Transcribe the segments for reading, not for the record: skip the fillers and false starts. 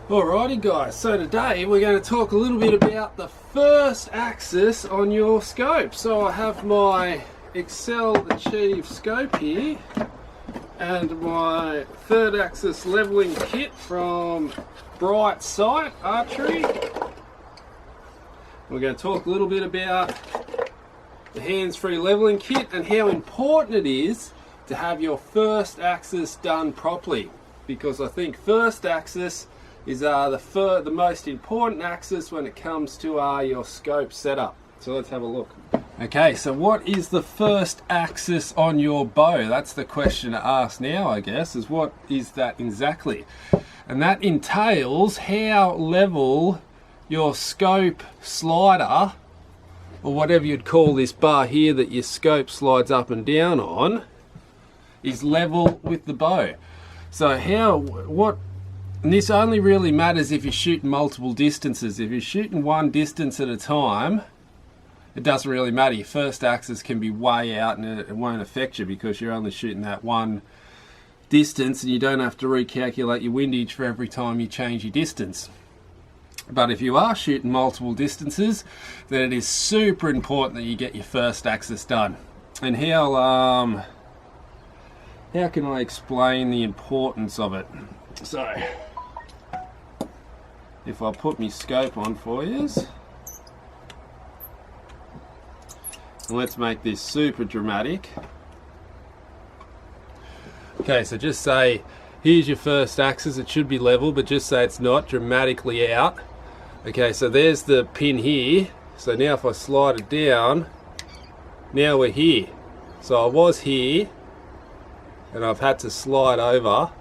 Alrighty guys, so today we're going to talk a little bit about the first axis on your scope. So I have my Excel Achieve scope here and my third axis leveling kit from Brite Sight Archery. We're going to talk a little bit about the hands-free leveling kit and how important it is to have your first axis done properly, because I think first axis is the most important axis when it comes to your scope setup. So let's have a look. Okay, so what is the first axis on your bow? That's the question to ask now, I guess, is what is that exactly? And that entails how level your scope slider, or whatever you'd call this bar here that your scope slides up and down on, is level with the bow. So and this only really matters if you're shooting multiple distances. If you're shooting one distance at a time, it doesn't really matter. Your first axis can be way out and it won't affect you because you're only shooting that one distance and you don't have to recalculate your windage for every time you change your distance. But if you are shooting multiple distances, then it is super important that you get your first axis done. And how can I explain the importance of it? So, if I put my scope on for you, let's make this super dramatic. Okay, so just say, here's your first axis, it should be level, but just say it's not, dramatically out. Okay, so there's the pin here. So now if I slide it down, now we're here. So I was here, and I've had to slide over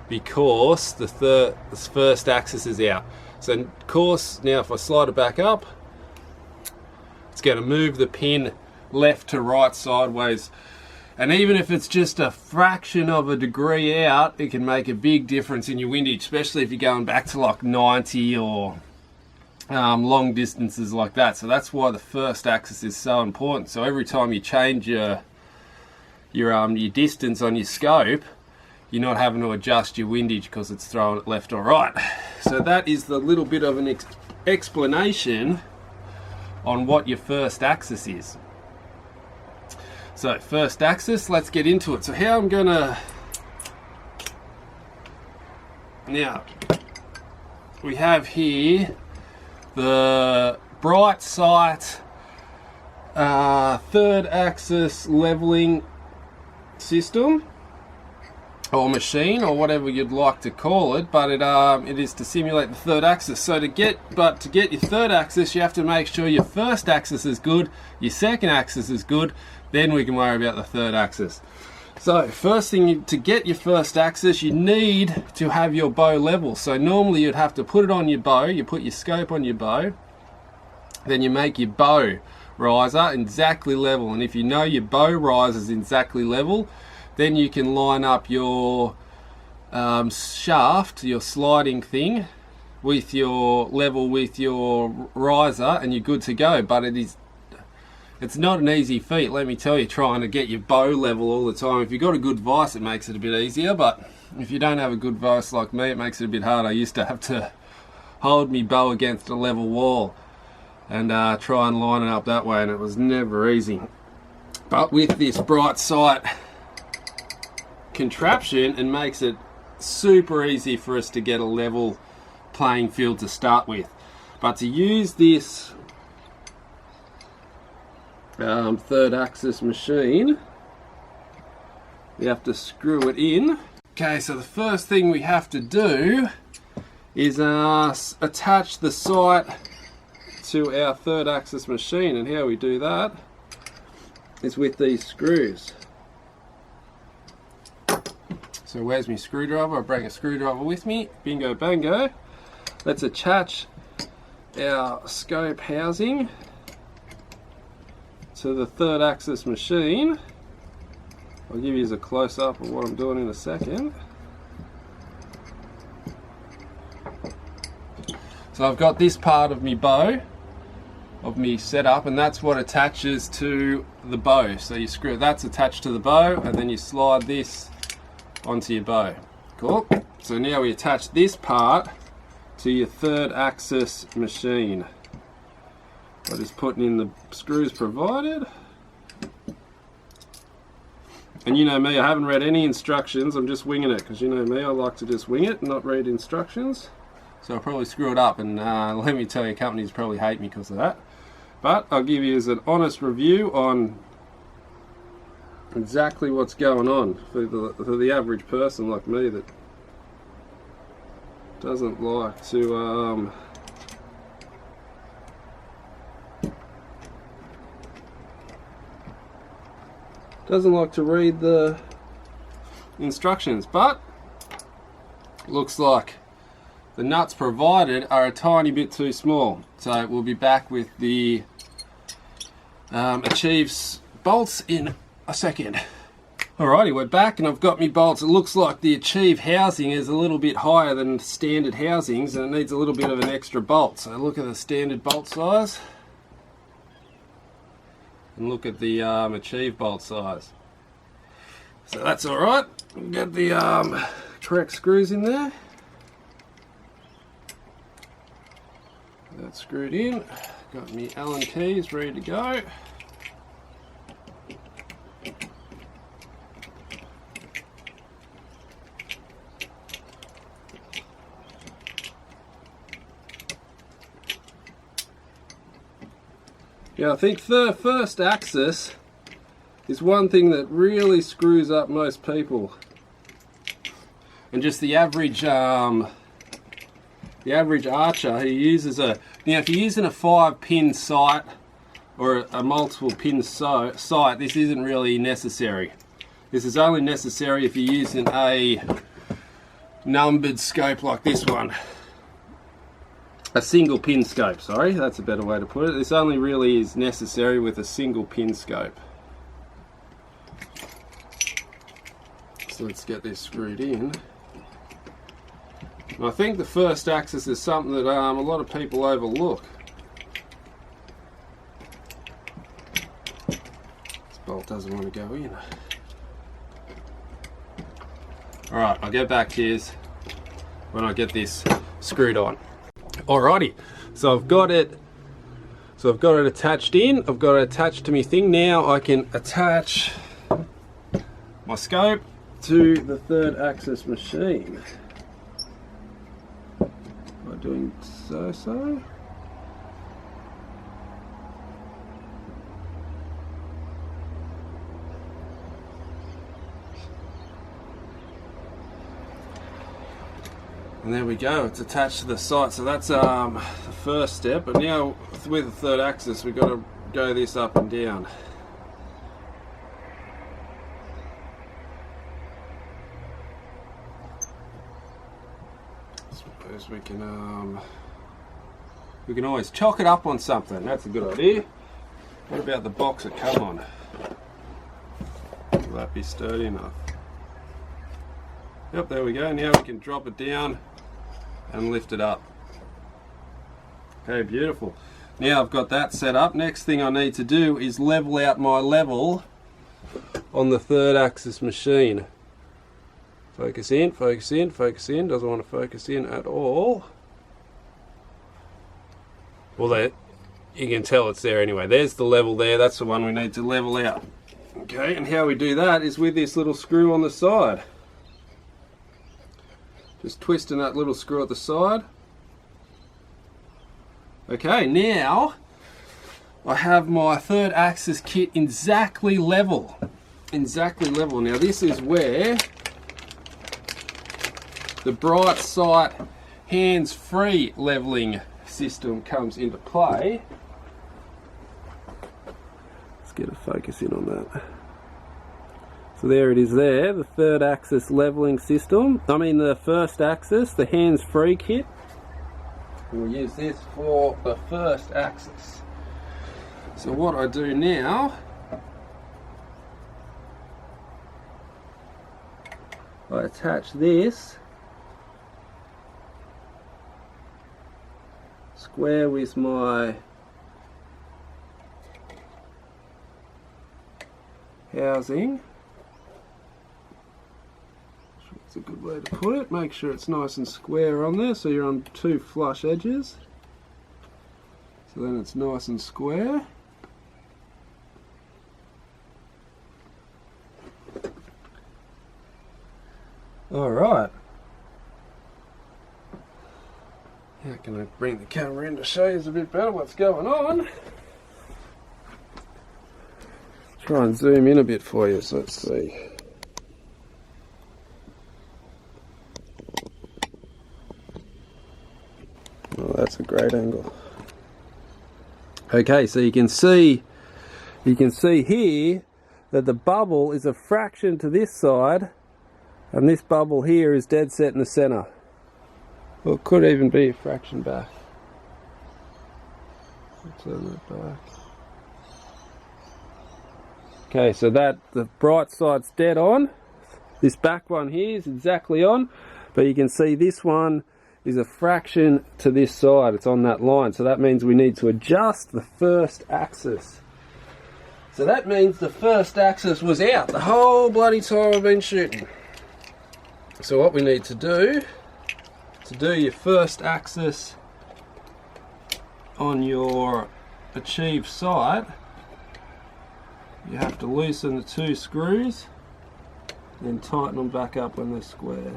because the first axis is out. So of course, now if I slide it back up, it's going to move the pin left to right sideways. And even if it's just a fraction of a degree out, it can make a big difference in your windage, especially if you're going back to like 90 or long distances like that. So that's why the first axis is so important. So every time you change your distance on your scope, you're not having to adjust your windage because it's throwing it left or right. So that is the little bit of an explanation on what your first axis is. So first axis, let's get into it. So how I'm gonna, now we have here the Brite Sight third axis leveling system, or machine, or whatever you'd like to call it, but it is to simulate the third axis. So to get your third axis, you have to make sure your first axis is good, your second axis is good, then we can worry about the third axis. So first thing, to get your first axis, you need to have your bow level. So normally you'd have to put it on your bow, you put your scope on your bow, then you make your bow riser exactly level. And if you know your bow riser is exactly level, then you can line up your shaft, your sliding thing, with your level with your riser, and you're good to go. But it's not an easy feat, let me tell you, trying to get your bow level all the time. If you've got a good vise, it makes it a bit easier, but if you don't have a good vise like me, it makes it a bit hard. I used to have to hold my bow against a level wall and try and line it up that way, and it was never easy. But with this Brite Sight contraption, it makes it super easy for us to get a level playing field to start with. But to use this third axis machine, we have to screw it in. Okay, so the first thing we have to do is attach the sight to our third axis machine, and how we do that is with these screws. So where's my screwdriver? I bring a screwdriver with me. Bingo bango. Let's attach our scope housing to the third axis machine. I'll give you a close-up of what I'm doing in a second. So I've got this part of my bow, of me setup, and that's what attaches to the bow. So you screw, that's attached to the bow, and then you slide this onto your bow. Cool. So now we attach this part to your third axis machine by just putting in the screws provided. And you know me, I haven't read any instructions, I'm just winging it, because you know me, I like to just wing it and not read instructions. So I'll probably screw it up, and let me tell you, companies probably hate me because of that. But I'll give you as an honest review on exactly what's going on for the average person like me that doesn't like to read the instructions. But looks like the nuts provided are a tiny bit too small, so we'll be back with the Achieve's bolts in a second. Alrighty, we're back and I've got me bolts. It looks like the Achieve housing is a little bit higher than standard housings and it needs a little bit of an extra bolt. So look at the standard bolt size and look at the Achieve bolt size. So that's alright. Get the correct screws in there. That's screwed in. Got me Allen keys ready to go. Yeah, I think the first axis is one thing that really screws up most people. And just the average archer who uses if you're using a 5-pin sight or a multiple pin sight, this isn't really necessary. This is only necessary if you're using a numbered scope like this one. A single pin scope, sorry, that's a better way to put it. This only really is necessary with a single pin scope. So let's get this screwed in. And I think the first axis is something that a lot of people overlook. This bolt doesn't want to go in. Alright, I'll get back to you when I get this screwed on. Alrighty, so I've got it attached in. I've got it attached to my thing. Now I can attach my scope to the third axis machine. Doing so. And there we go, it's attached to the sight. So that's the first step. But now with the third axis we've got to go this up and down. We can always chalk it up on something. That's a good idea. What about the box it come on? Will that be sturdy enough? Yep, there we go. Now we can drop it down and lift it up. Okay, beautiful. Now I've got that set up. Next thing I need to do is level out my level on the third axis machine. Focus in, focus in, focus in. Doesn't want to focus in at all. Well, there, you can tell it's there anyway. There's the level there. That's the one we need to level out. Okay, and how we do that is with this little screw on the side. Just twisting that little screw at the side. Okay, now I have my third axis kit exactly level. Exactly level. Now this is where the brite sight hands-free leveling system comes into play. Let's get a focus in on that. So there it is there, the third axis leveling system. I mean the first axis, the hands-free kit. We'll use this for the first axis. So what I do now, I attach this square with my housing. That's a good way to put it. Make sure it's nice and square on there so you're on two flush edges. So then it's nice and square. Alright. How can I bring the camera in to show you a bit better what's going on? Try and zoom in a bit for you, so let's see. Oh, that's a great angle. Okay, so you can see here that the bubble is a fraction to this side, and this bubble here is dead set in the center. Well, it could even be a fraction back. Turn that back. Okay, so that the bright side's dead on. This back one here is exactly on, but you can see this one is a fraction to this side. It's on that line, so that means we need to adjust the first axis. So that means the first axis was out the whole bloody time I've been shooting. So what we need to do your first axis on your achieved sight, you have to loosen the two screws, then tighten them back up when they're square.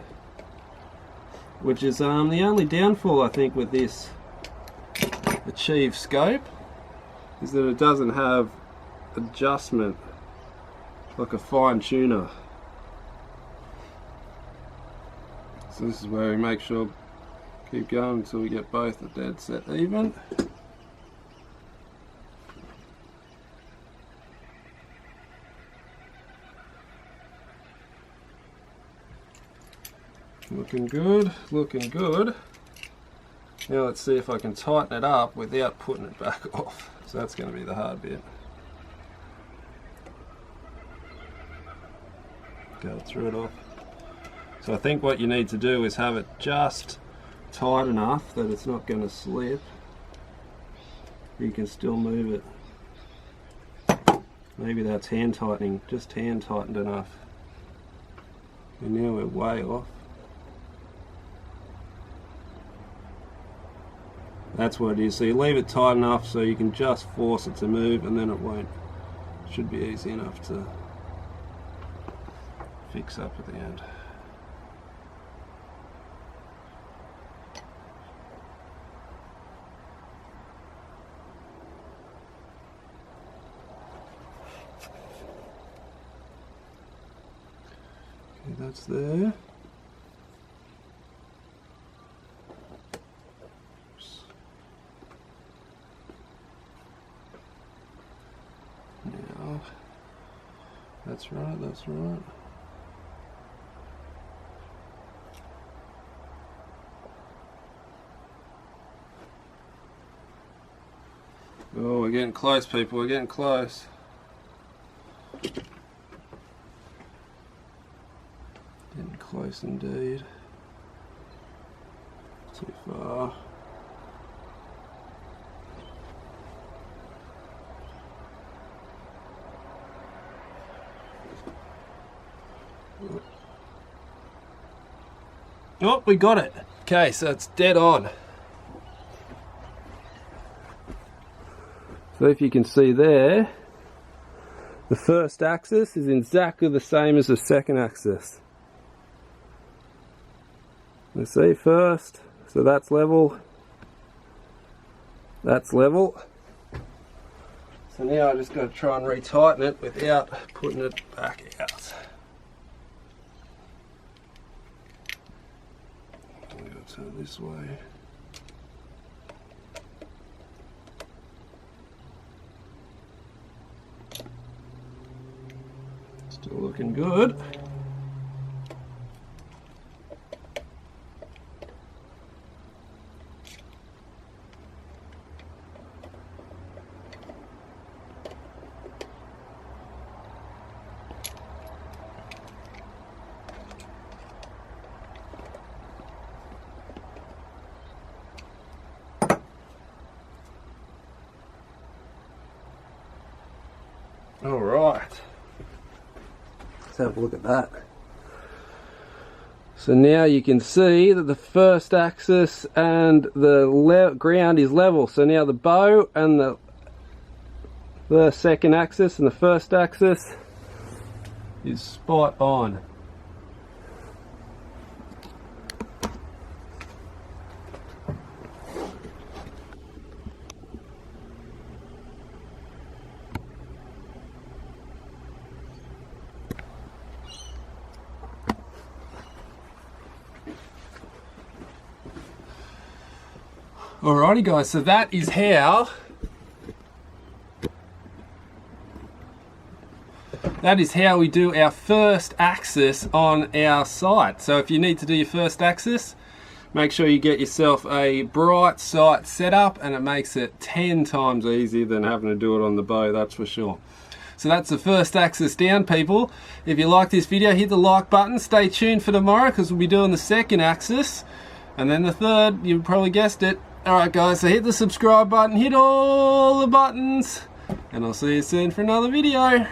Which is the only downfall I think with this achieved scope is that it doesn't have adjustment like a fine tuner. So this is where we make sure, keep going until we get both the dead set even. Looking good, looking good. Now let's see if I can tighten it up without putting it back off. So that's going to be the hard bit. Go through it off. So I think what you need to do is have it just tight enough that it's not going to slip. You can still move it. Maybe that's hand tightening, just hand tightened enough. And now we're way off. That's what it is. So you leave it tight enough so you can just force it to move, and then it won't. Should be easy enough to fix up at the end. Okay, that's there. Now, that's right, that's right. Oh, we're getting close, people, we're getting close. Getting close indeed. Too far. Oh, we got it. Okay, so it's dead on. So if you can see there, the first axis is exactly the same as the second axis. Let's see first, so that's level, that's level. So now I just got to try and retighten it without putting it back out. I'm going to turn this way. Still looking good. All right. Let's have a look at that. So now you can see that the first axis and the ground is level. So now the bow and the second axis and the first axis is spot on. Alrighty guys, so that is how we do our first axis on our sight. So if you need to do your first axis, make sure you get yourself a brite sight setup, and it makes it 10 times easier than having to do it on the bow, that's for sure. So that's the first axis down, people. If you like this video, hit the like button. Stay tuned for tomorrow because we'll be doing the second axis and then the third. You probably guessed it. Alright guys, so hit the subscribe button, hit all the buttons, and I'll see you soon for another video.